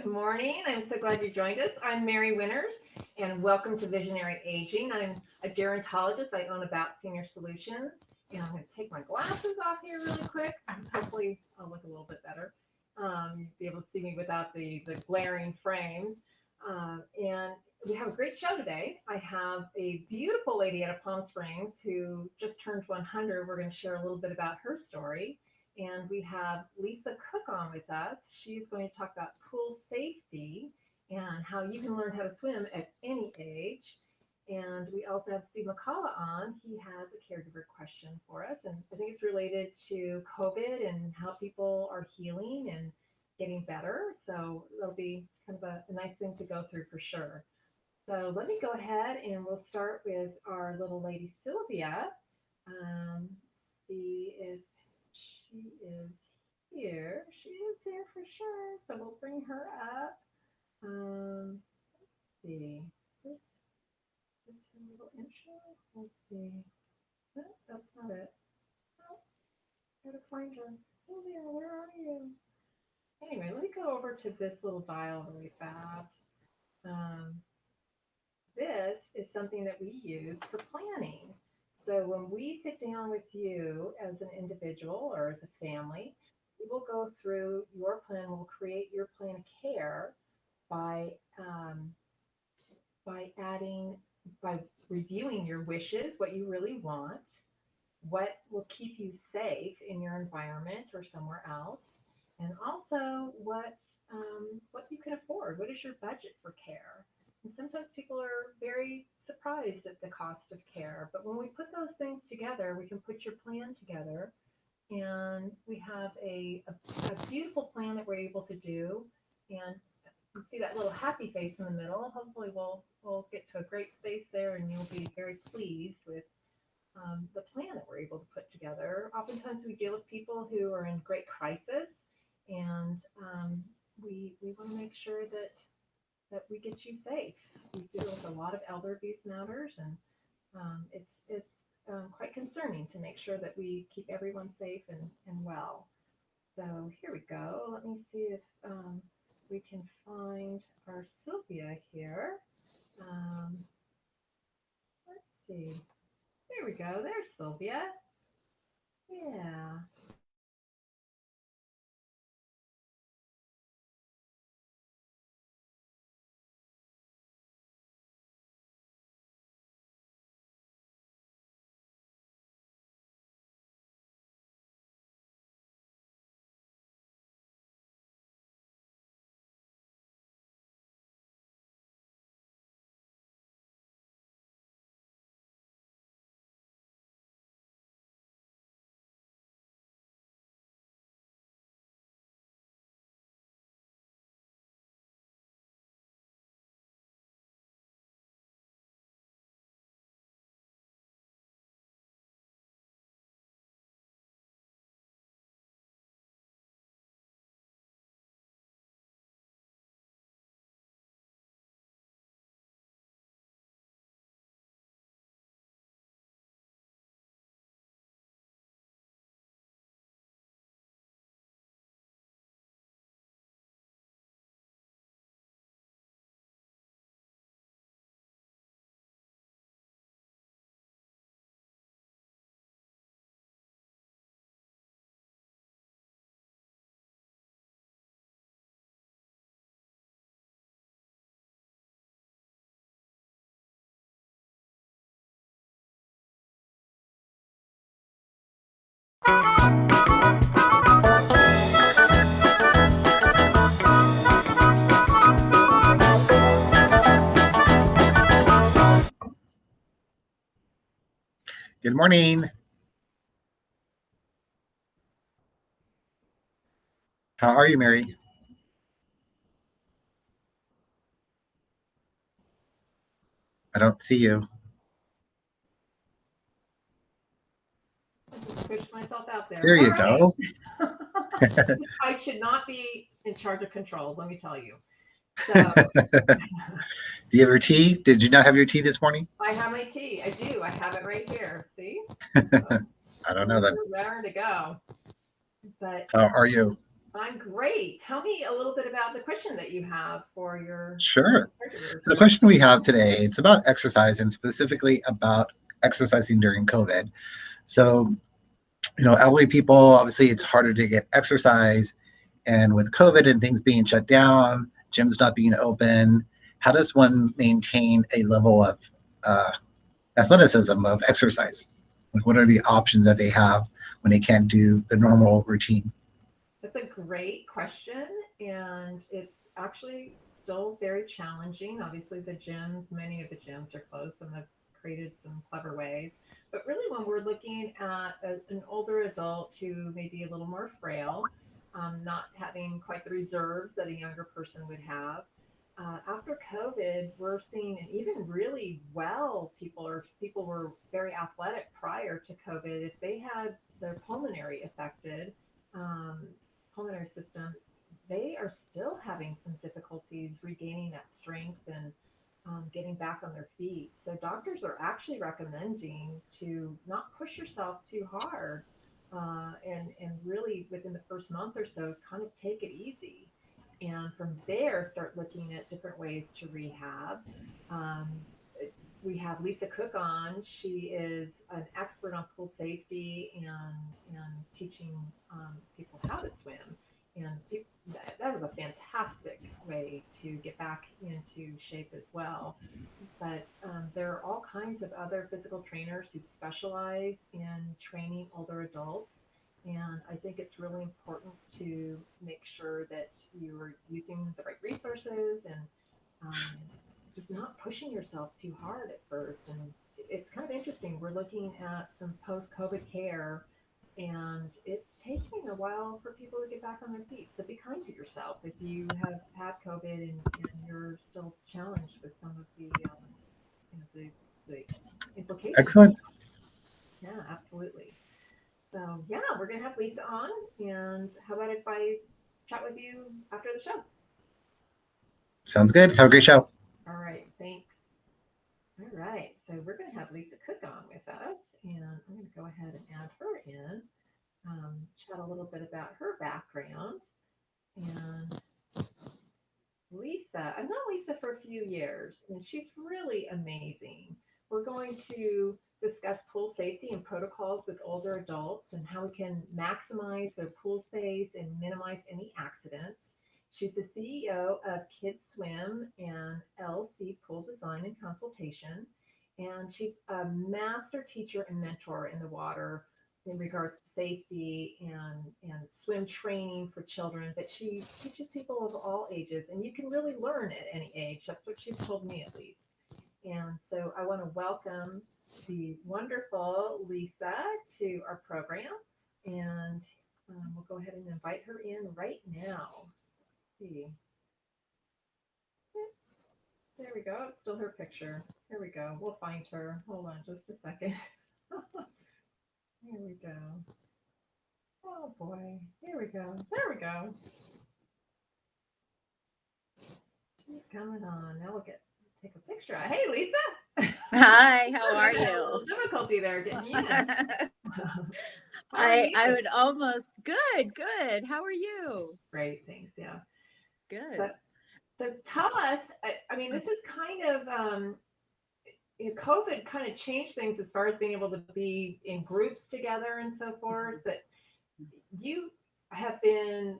morning. I'm so glad you joined us. I'm Mary Winters, and welcome to Visionary Aging. I'm a gerontologist. I own About Senior Solutions, and I'm going to take my glasses off here really quick. Hopefully, I'll look a little bit better. You'll be able to see me without the glaring frames. And we have a great show today. I have a beautiful lady out of Palm Springs who just turned 100. We're going to share a little bit about her story. And we have Lisa Cook on with us. She's going to talk about pool safety and how you can learn how to swim at any age. And we also have Steve McCullough on. He has a caregiver question for us. And I think it's related to COVID and how people are healing and getting better. So it'll be kind of a nice thing to go through for sure. So let me go ahead and we'll start with our little lady Sylvia. See if she is here. She is here for sure. So we'll bring her up. Let's see. This her little intro. Let's see. No, that's not it. Oh, gotta find her. Sylvia, where are you? Anyway, let me go over to this little dial really fast. Um, this is something that we use for planning. So when we sit down with you as an individual or as a family, we will go through your plan. We'll create your plan of care by um, by adding by reviewing your wishes, what you really want, what will keep you safe in your environment or somewhere else, and also what you can afford. What is your budget for care? And sometimes people are very surprised at the cost of care, but when we put those things together, we can put your plan together, and we have a beautiful plan that we're able to do. And you see that little happy face in the middle. Hopefully, we'll get to a great space there, and you'll be very pleased with the plan that we're able to put together. Oftentimes, we deal with people who are in great crisis, and we want to make sure that we get you safe. We deal with a lot of elder abuse matters, and it's quite concerning to make sure that we keep everyone safe and well. So here we go. Let me see if we can find our Sylvia here. Um, let's see. There we go. There's Sylvia. Yeah. Good morning. How are you, Mary? I don't see you. I just pushed myself out there. There you All go. right. I should not be in charge of controls, let me tell you. So Do you have your tea? Did you not have your tea this morning? I have my tea. I do. I have it right here. See? I don't know that. Raring to go. But How are you? I'm great. Tell me a little bit about the question that you have for your Sure. caregivers. So the question we have today, it's about exercise and specifically about exercising during COVID. So, elderly people, obviously it's harder to get exercise. And with COVID and things being shut down, gyms not being open, how does one maintain a level of uh, athleticism of exercise? Like, what are the options that they have when they can't do the normal routine? That's a great question, and it's actually still very challenging. Obviously, many of the gyms are closed. Some have created some clever ways. But really, when we're looking at an older adult who may be a little more frail, not having quite the reserves that a younger person would have, after COVID, we're seeing, and even really well, people were very athletic prior to COVID. If they had their pulmonary affected, um, pulmonary system, they are still having some difficulties regaining that strength and getting back on their feet. So doctors are actually recommending to not push yourself too hard, and really within the first month or so, kind of take it easy. And from there, start looking at different ways to rehab. Um, we have Lisa Cook on. She is an expert on pool safety and teaching people how to swim. And that is a fantastic way to get back into shape as well. But there are all kinds of other physical trainers who specialize in training older adults. And I think it's really important to make sure that you're using the right resources and um, just not pushing yourself too hard at first. And it's kind of interesting. We're looking at some post COVID care, and it's taking a while for people to get back on their feet. So be kind to yourself if you have had COVID and you're still challenged with some of the implications. Excellent. Yeah, absolutely. So yeah, we're gonna have Lisa on, and how about if I chat with you after the show? Sounds good. Have a great show. All right, thanks. All right, so we're going to have Lisa Cook on with us, and I'm going to go ahead and add her in, chat a little bit about her background. And Lisa, I've known Lisa for a few years, and she's really amazing. We're going to discuss pool safety and protocols with older adults and how we can maximize their pool space and minimize any accidents. She's the CEO of Kids Swim and LC Pool Design and Consultation, and she's a master teacher and mentor in the water in regards to safety and swim training for children, but she teaches people of all ages, and you can really learn at any age. That's what she's told me, at least. And so I want to welcome the wonderful Lisa to our program, and we'll go ahead and invite her in right now. Let's see. There we go. It's still her picture. Here we go. We'll find her. Hold on just a second. Here we go. Oh boy. Here we go. There we go. She's coming on. Now we'll take a picture. Hey, Lisa. Hi, how are I had a you? little difficulty there getting you in. How are I you? would almost good. How are you? Great, thanks. Yeah. Good. So tell us. I mean, this is kind of COVID kind of changed things as far as being able to be in groups together and so forth. But you have been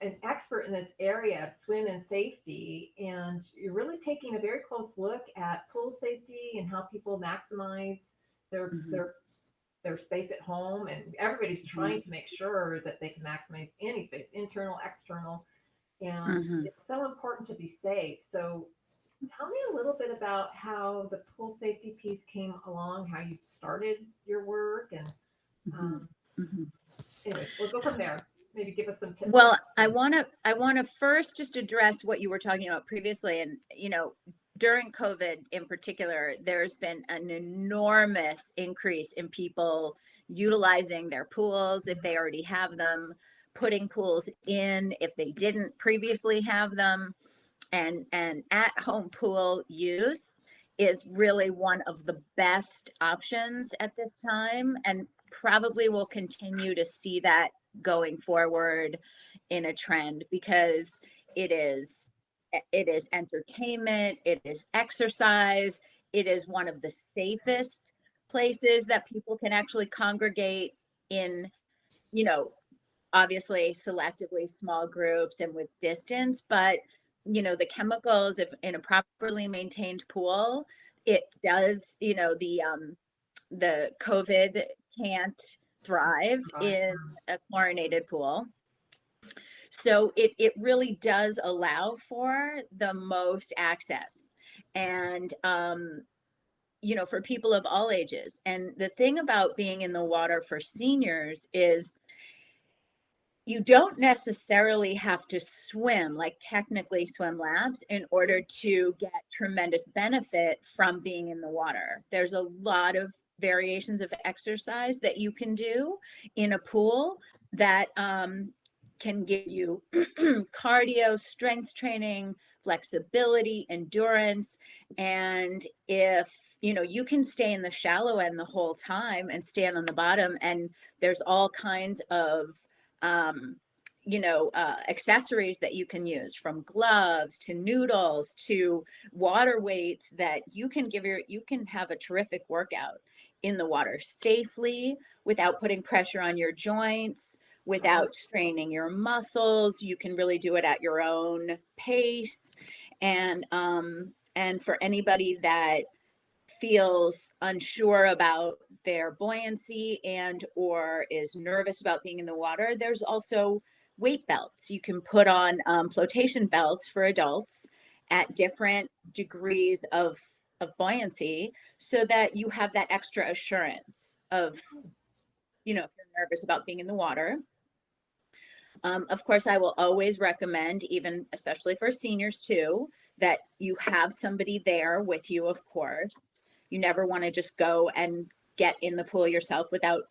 an expert in this area of swim and safety, and you're really taking a very close look at pool safety and how people maximize their Mhm. their space at home, and everybody's trying to make sure that they can maximize any space, internal, external, and Mhm. it's so important to be safe. So tell me a little bit about how the pool safety piece came along, how you started your work, and Mhm. um, Mhm. anyway, we'll go from there. Maybe give us some tips. Well, I want to first just address what you were talking about previously, and during COVID in particular, there's been an enormous increase in people utilizing their pools if they already have them, putting pools in if they didn't previously have them, and at home pool use is really one of the best options at this time, and probably will continue to see that going forward in a trend, because it is entertainment, it is exercise, it is one of the safest places that people can actually congregate in, you know, obviously selectively small groups and with distance, but the chemicals, if in a properly maintained pool, it does, the COVID can't thrive in a chlorinated pool. So it really does allow for the most access, and for people of all ages. And the thing about being in the water for seniors is you don't necessarily have to swim, like technically swim laps, in order to get tremendous benefit from being in the water. There's a lot of variations of exercise that you can do in a pool that can give you cardio, strength training, flexibility, endurance. And if you can stay in the shallow end the whole time and stand on the bottom, and there's all kinds of accessories that you can use, from gloves to noodles to water weights, that you can have a terrific workout in the water safely without putting pressure on your joints, without straining your muscles. You can really do it at your own pace. And for anybody that feels unsure about their buoyancy and or is nervous about being in the water, there's also weight belts. You can put on flotation belts for adults at different degrees of buoyancy, so that you have that extra assurance of, if you're nervous about being in the water. Of course, I will always recommend, even especially for seniors too, that you have somebody there with you, of course. You never want to just go and get in the pool yourself without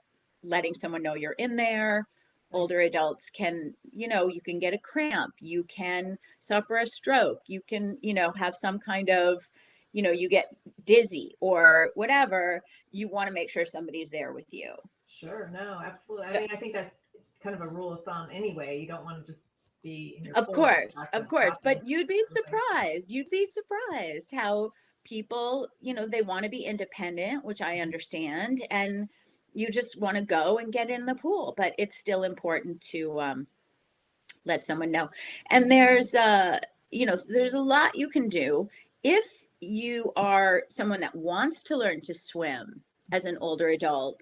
letting someone know you're in there. Older adults can, you can get a cramp, you can suffer a stroke, you can, have some kind of, you get dizzy or whatever. You want to make sure somebody's there with you. Sure. No, absolutely. I mean, I think that's kind of a rule of thumb anyway. You don't want to just be in your Of pool course, and of course. happen. But you'd be surprised how people, they want to be independent, which I understand, and you just want to go and get in the pool, but it's still important to let someone know. And there's there's a lot you can do if you are someone that wants to learn to swim as an older adult.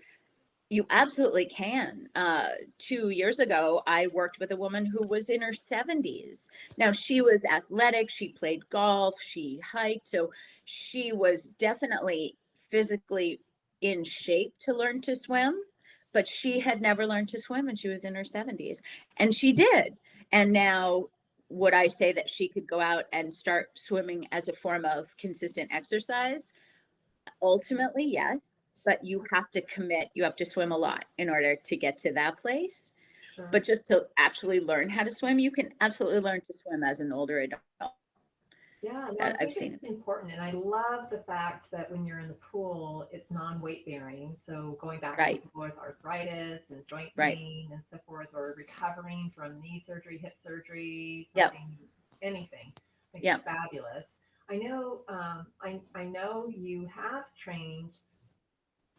You absolutely can. 2 years ago, I worked with a woman who was in her 70s. Now, she was athletic, she played golf, she hiked, so she was definitely physically in shape to learn to swim, but she had never learned to swim, and she was in her 70s. And she did. And now, would I say that she could go out and start swimming as a form of consistent exercise? Ultimately, yes, but you have to commit. You have to swim a lot in order to get to that place. Sure. But just to actually learn how to swim, you can absolutely learn to swim as an older adult. Yeah, no, That I I've think seen it's important. And I love the fact that when you're in the pool, it's non-weight bearing. So going back Right. and forth, arthritis and joint Right. pain and so forth, or recovering from knee surgery, hip surgery, Yep. anything. I think Yep. it's fabulous. I know, I know you have trained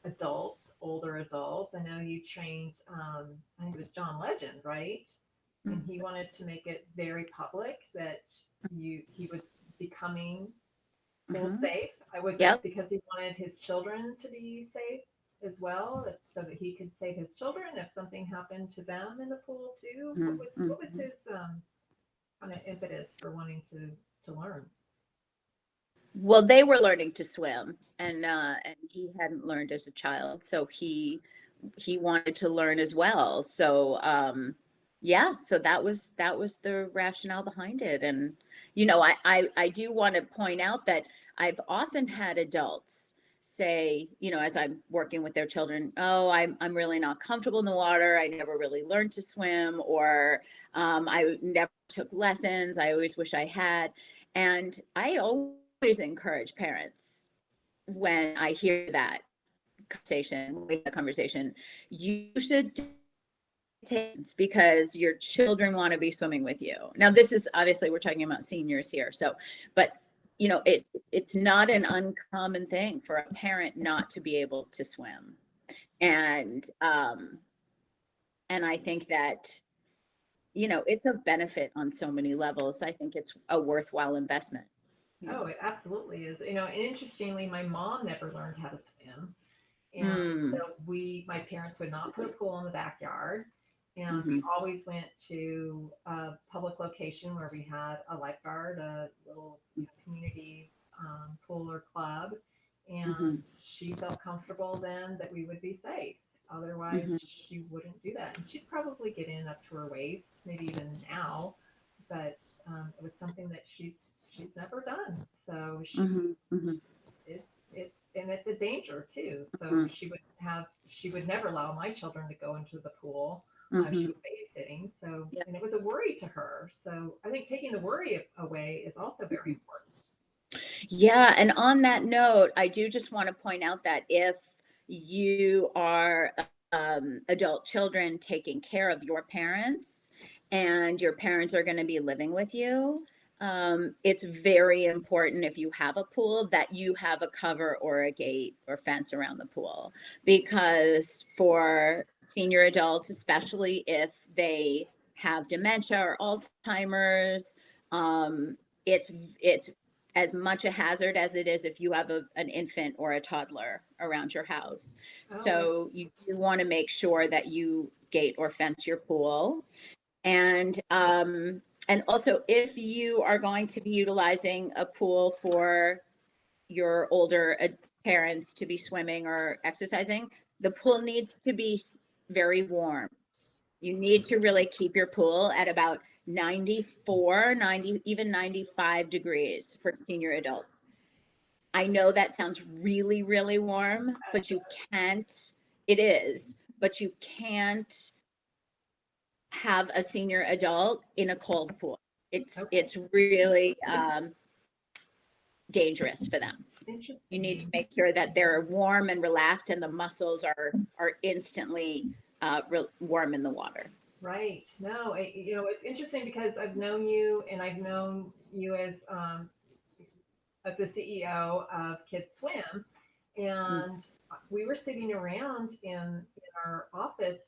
adults, older adults. I know you trained, I think it was John Legend, right? And he wanted to make it very public that he was becoming pool Mhm. safe. I was Yep. because he wanted his children to be safe as well, so that he could save his children if something happened to them in the pool too. What was Mhm. his kind of impetus for wanting to learn? Well, they were learning to swim, and he hadn't learned as a child, so he wanted to learn as well. So yeah, so that was the rationale behind it. And I do want to point out that I've often had adults say, as I'm working with their children, oh, I'm really not comfortable in the water, I never really learned to swim, or I never took lessons, I always wish I had. And I always encourage parents, when I hear that conversation, you should takes because your children want to be swimming with you. Now, this is obviously we're talking about seniors here. So, but it's not an uncommon thing for a parent not to be able to swim. And I think that, it's a benefit on so many levels. I think it's a worthwhile investment. Oh, it absolutely is. And interestingly, my mom never learned how to swim. And so my parents would not put a pool in the backyard. And we always went to a public location where we had a lifeguard, a little community pool or club. And she felt comfortable then that we would be safe. Otherwise, she wouldn't do that. And she'd probably get in up to her waist, maybe even now. But it was something that she's never done. So it's a danger too. So she would never allow my children to go into the pool. She was babysitting. So, and it was a worry to her. So I think taking the worry away is also very important. Yeah. And on that note, I do just want to point out that if you are adult children taking care of your parents and your parents are going to be living with you, it's very important if you have a pool that you have a cover or a gate or fence around the pool, because for senior adults, especially if they have dementia or Alzheimer's, it's as much a hazard as it is if you have an infant or a toddler around your house. So you do want to make sure that you gate or fence your pool. And also, if you are going to be utilizing a pool for your older parents to be swimming or exercising, the pool needs to be very warm. You need to really keep your pool at about 94, 90, even 95 degrees for senior adults. I know that sounds really, really warm, but you can't, it is, but you can't have a senior adult in a cold pool. It's really dangerous for them. You need to make sure that they're warm and relaxed and the muscles are instantly warm in the water. Right. No, it's interesting because I've known you and I've known you as the CEO of Kids Swim, and we were sitting around in our office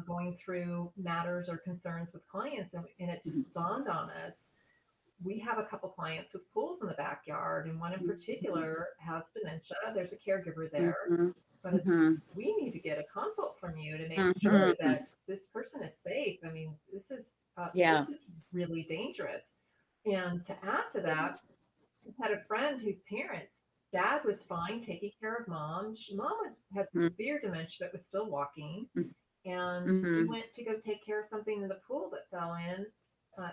going through matters or concerns with clients, and it just dawned on us. We have a couple clients with pools in the backyard, and one in particular has dementia. There's a caregiver there, but we need to get a consult from you to make sure that this person is safe. I mean, this is really dangerous. And to add to that, I had a friend whose parents, dad was fine taking care of mom. Mom had severe dementia but was still walking. And he went to go take care of something in the pool that fell in.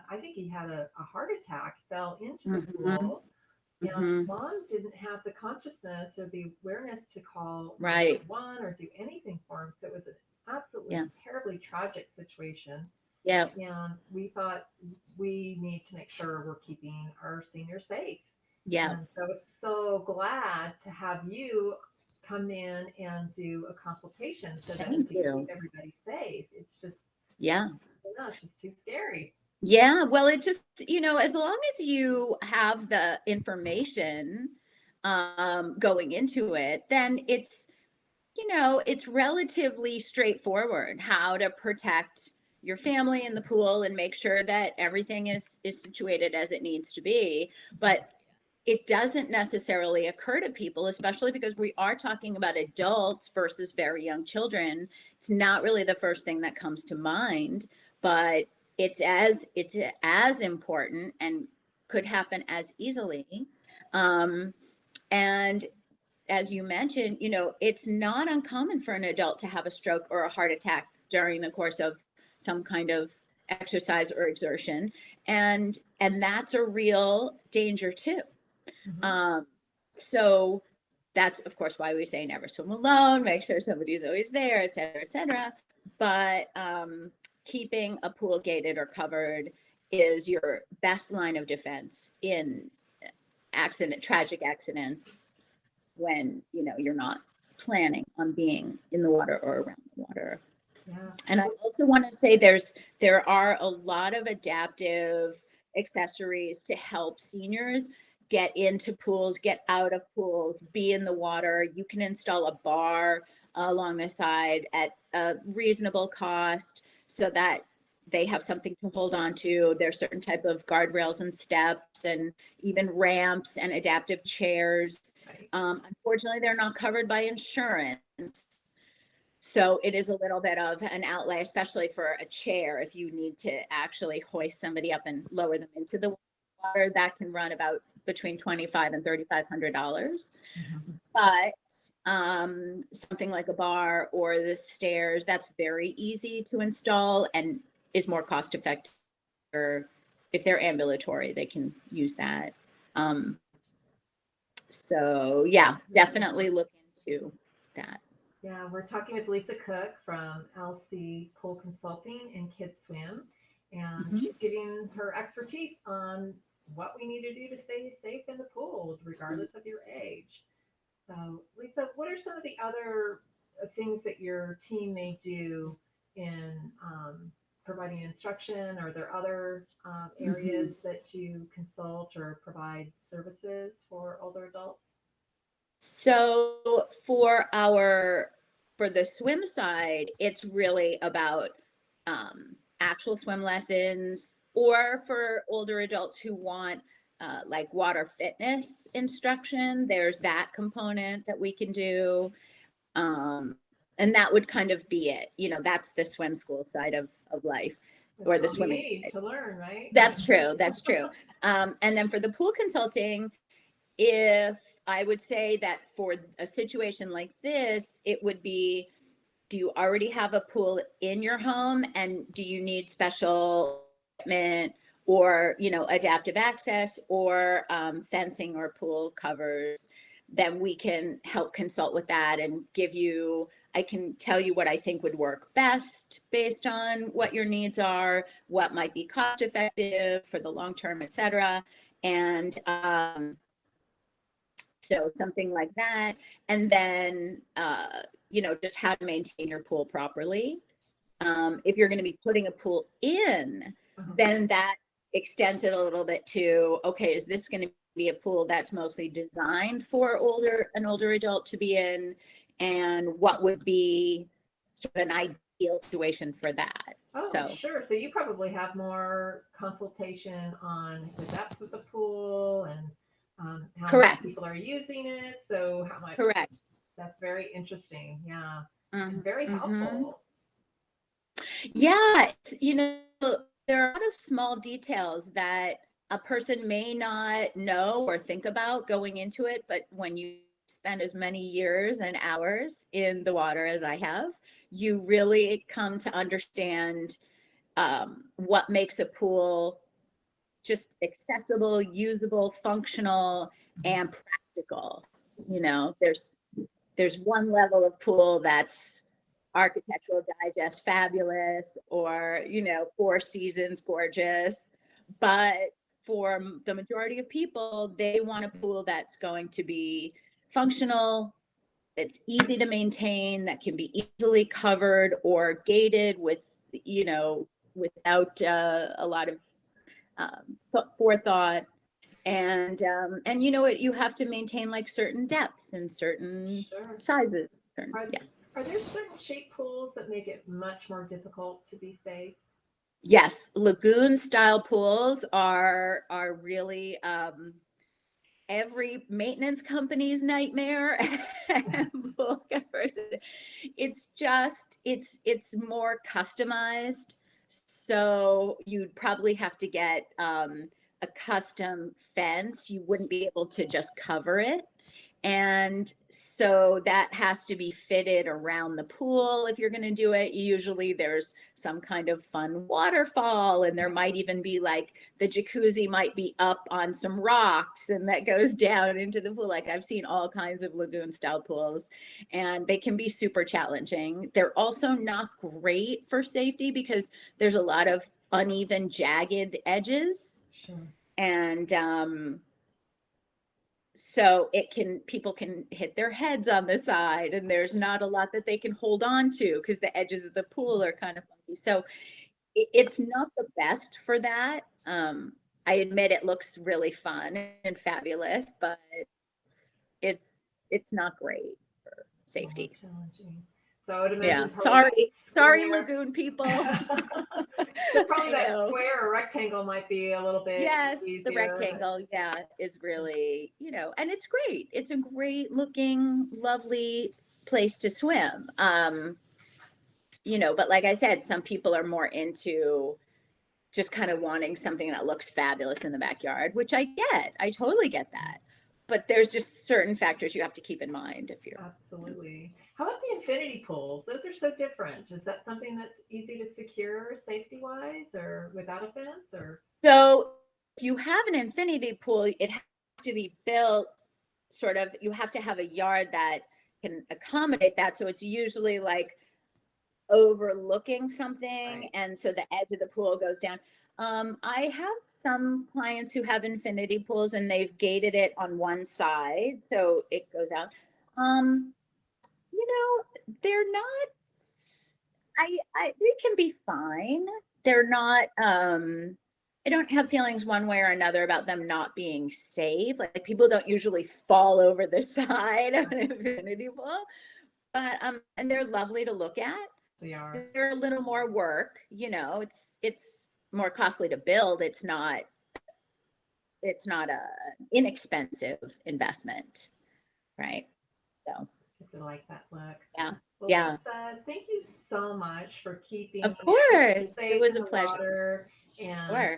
I think he had a heart attack, fell into the pool. And mom didn't have the consciousness or the awareness to call 911 or do anything for him. So it was an absolutely terribly tragic situation. Yeah. And we thought we need to make sure we're keeping our seniors safe. Yeah. And so I was so glad to have you come in and do a consultation so that we can keep everybody safe. It's just, it's just too scary. Yeah. Well, it just, as long as you have the information going into it, then it's relatively straightforward how to protect your family in the pool and make sure that everything is situated as it needs to be. But it doesn't necessarily occur to people, especially because we are talking about adults versus very young children. It's not really the first thing that comes to mind, but it's as important and could happen as easily. And as you mentioned, it's not uncommon for an adult to have a stroke or a heart attack during the course of some kind of exercise or exertion. And that's a real danger too. So that's, of course, why we say never swim alone, make sure somebody's always there, et cetera, et cetera. But keeping a pool gated or covered is your best line of defense in tragic accidents when, you're not planning on being in the water or around the water. Yeah. And I also want to say there are a lot of adaptive accessories to help seniors get into pools, get out of pools, be in the water. You can install a bar along the side at a reasonable cost so that they have something to hold on to. There's certain type of guardrails and steps and even ramps and adaptive chairs. Right. Unfortunately, they're not covered by insurance. So it is a little bit of an outlay, especially for a chair. If you need to actually hoist somebody up and lower them into the water, that can run about between $2,500 and $3,500. But something like a bar or the stairs, that's very easy to install and is more cost effective. Or if they're ambulatory, they can use that. So yeah, definitely look into that. Yeah, we're talking with Lisa Cook from LC Pool Consulting and Kids Swim, and Mhm. she's giving her expertise on what we need to do to stay safe in the pool, regardless of your age. So, Lisa, what are some of the other things that your team may do in providing instruction? Are there other areas that you consult or provide services for older adults? So for the swim side, it's really about actual swim lessons, or for older adults who want like water fitness instruction, there's that component that we can do. And that would kind of be it. That's the swim school side of life, or the That's what we swimming need side. to learn, right? That's true. That's true. And then for the pool consulting, if I would say that for a situation like this, it would be, do you already have a pool in your home, and do you need special equipment or, adaptive access or fencing or pool covers? Then we can help consult with that and I can tell you what I think would work best based on what your needs are, what might be cost effective for the long term, et cetera. And so something like that. And then, just how to maintain your pool properly. If you're going to be putting a pool in, then that extends it a little bit to, okay, is this going to be a pool that's mostly designed for an older adult to be in? And what would be sort of an ideal situation for that? Oh, So sure. So you probably have more consultation on the depth of the pool and how many correct, people are using it. So how much, correct. that's very interesting. Yeah. Mhm, And very mhm. helpful. Yeah, there are a lot of small details that a person may not know or think about going into it, but when you spend as many years and hours in the water as I have, you really come to understand what makes a pool just accessible, usable, functional, and practical. There's one level of pool that's Architectural Digest fabulous, or Four Seasons gorgeous, but for the majority of people, they want a pool that's going to be functional, that's easy to maintain, that can be easily covered or gated without a lot of forethought. And you have to maintain like certain depths and certain Sure. sizes. Are, are there certain shaped pools that make it much more difficult to be safe? Yes, lagoon style pools are really every maintenance company's nightmare. Pool covers. It's more customized. So you'd probably have to get a custom fence. You wouldn't be able to just cover it. And so that has to be fitted around the pool if you're going to do it. Usually there's some kind of fun waterfall, and there might even be like the jacuzzi might be up on some rocks and that goes down into the pool. Like I've seen all kinds of lagoon style pools, and they can be super challenging. They're also not great for safety because there's a lot of uneven, jagged edges. Sure. And so people can hit their heads on the side, and there's not a lot that they can hold on to because the edges of the pool are kind of funky. So it's not the best for that. I admit it looks really fun and fabulous, but it's not great for safety. Challenging. So I would imagine. Yeah, probably sorry, square- Lagoon people. So probably I that know. square or rectangle might be a little bit Yes, easier. the rectangle, yeah, is really, and it's great. It's a great looking, lovely place to swim. But like I said, some people are more into just kind of wanting something that looks fabulous in the backyard, which I get. I totally get that. But there's just certain factors you have to keep in mind if you're. Absolutely. How about the infinity pools? Those are so different. Is that something that's easy to secure safety wise or without a fence or? So if you have an infinity pool, it has to be built sort of, you have to have a yard that can accommodate that. So it's usually like overlooking something. Right. And so the edge of the pool goes down. I have some clients who have infinity pools and they've gated it on one side. So it goes out. They're not, they can be fine. They're not, I don't have feelings one way or another about them not being safe. Like people don't usually fall over the side of an infinity pool, but and they're lovely to look at. They are. They're a little more work, it's more costly to build. It's not a inexpensive investment, right? So I like that look. yeah. Well, Yeah. Lisa, thank you so much for keeping. Of course, safe it was in a the pleasure. water. And Sure.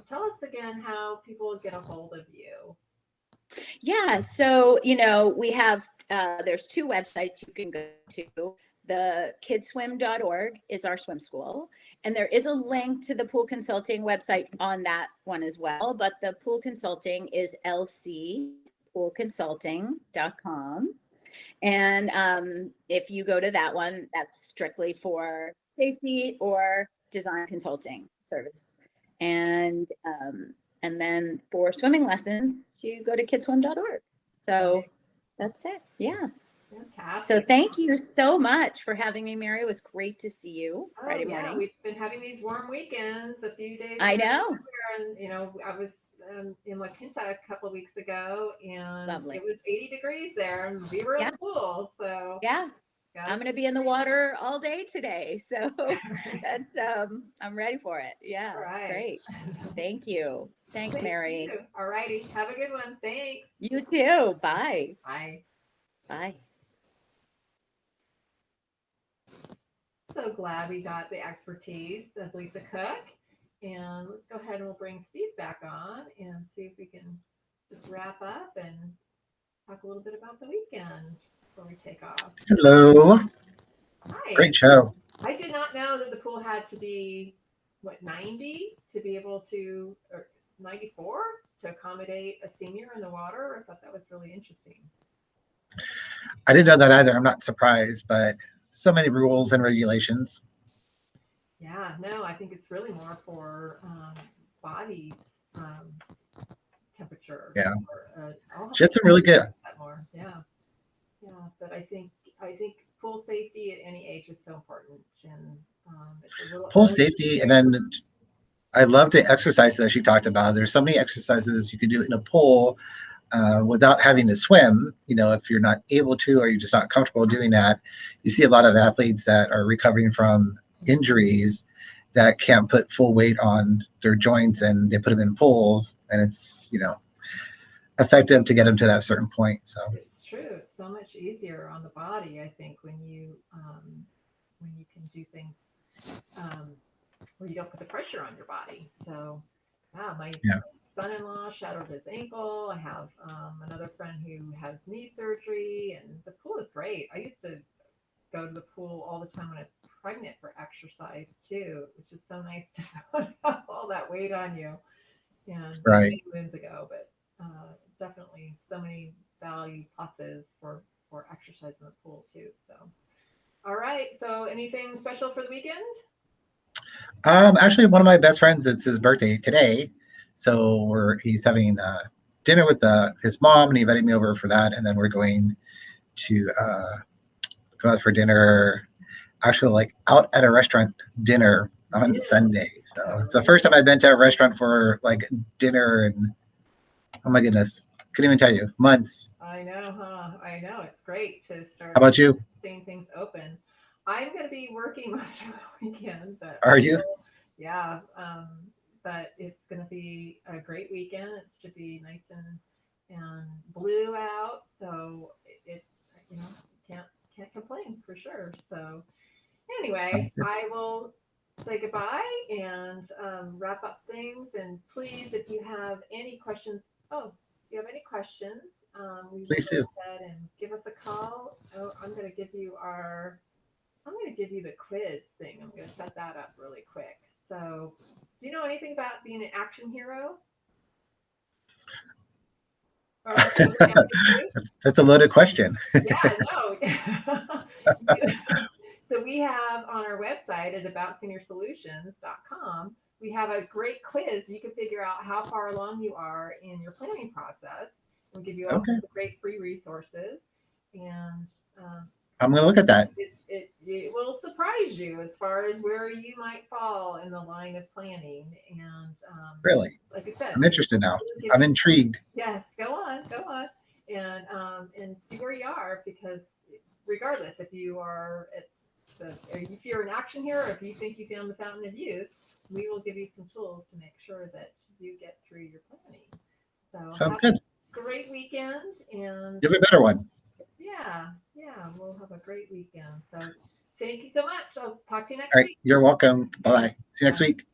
Tell us again how people get a hold of you. Yeah, so we have there's two websites you can go to. The kidswim.org is our swim school, and there is a link to the pool consulting website on that one as well, but the pool consulting is lcpoolconsulting.com. And if you go to that one, that's strictly for safety or design consulting service. And then for swimming lessons, you go to kidswim.org. So that's it. Yeah. Fantastic. So thank you so much for having me, Mary. It was great to see you Friday morning. We've been having these warm weekends a few days. I know. And, I was in La Quinta a couple of weeks ago, and Lovely. It was 80 degrees there, and we were in the pool. So yeah. I'm going to be in the water all day today. So that's, I'm ready for it. Yeah. Right. Great. Thank you. Thanks, Mary. All righty. Have a good one. Thanks. You too. Bye. Bye. Bye. So glad we got the expertise of Lisa Cook. And let's go ahead and we'll bring Steve back on and see if we can just wrap up and talk a little bit about the weekend before we take off. Hello. Hi. Great show. I did not know that the pool had to be, 90 to be able to, or 94 to accommodate a senior in the water. I thought that was really interesting. I didn't know that either. I'm not surprised, but so many rules and regulations. Yeah, no, I think it's really more for body temperature. Yeah. Or, She had some really good. More. Yeah, but I think pool safety at any age is so important, and it's a little Pool safety, and then I love the exercises that she talked about. There's so many exercises you can do in a pool without having to swim. If you're not able to, or you're just not comfortable doing that, you see a lot of athletes that are recovering from injuries that can't put full weight on their joints, and they put them in pools, and it's effective to get them to that certain point. So it's true. It's so much easier on the body, I think, when you can do things where you don't put the pressure on your body. So my son-in-law shattered his ankle. I have another friend who has knee surgery, and the pool is great. I used to go to the pool all the time when I was pregnant for exercise too. It was just so nice to not have all that weight on you. And right. Moons ago, but definitely so many value pluses for exercise in the pool too. So, all right. So, anything special for the weekend? Actually, one of my best friends, it's his birthday today, so he's having dinner with his mom, and he invited me over for that. And then we're going to go out for dinner, actually like out at a restaurant dinner on Sunday. So it's the first time I've been to a restaurant for like dinner, and oh my goodness, couldn't even tell you, months. I know, huh? I know. It's great to start How about you? seeing things open. I'm going to be working most of the weekend, but Are you? yeah. But it's going to be a great weekend. It should be nice and blue out, so it can't complain for sure. So anyway, Sounds good. I will say goodbye and wrap up things. And please, if you have any questions, if you have any questions, we will Please go do. ahead and give us a call. Oh, I'm going to give you the quiz thing. I'm going to set that up really quick. So, do you know anything about being an action hero? Or That's a loaded question. yeah, no. So we have on our website at aboutseniorsolutions.com, we have a great quiz. You can figure out how far along you are in your planning process. We'll give you all Okay. great free resources, and I'm going to look at that. it will surprise you as far as where you might fall in the line of planning. And Really? like I said, I'm interested now. I'm intrigued. yes, go on, and see where you are, because regardless if you're an action hero, or if you think you found the fountain of youth, we will give you some tools to make sure that you get through your planning. So Sounds good. great weekend, and You have a better one. yeah, we'll have a great weekend. So thank you so much. I'll talk to you next All right. week. You're welcome. Bye. See you next week.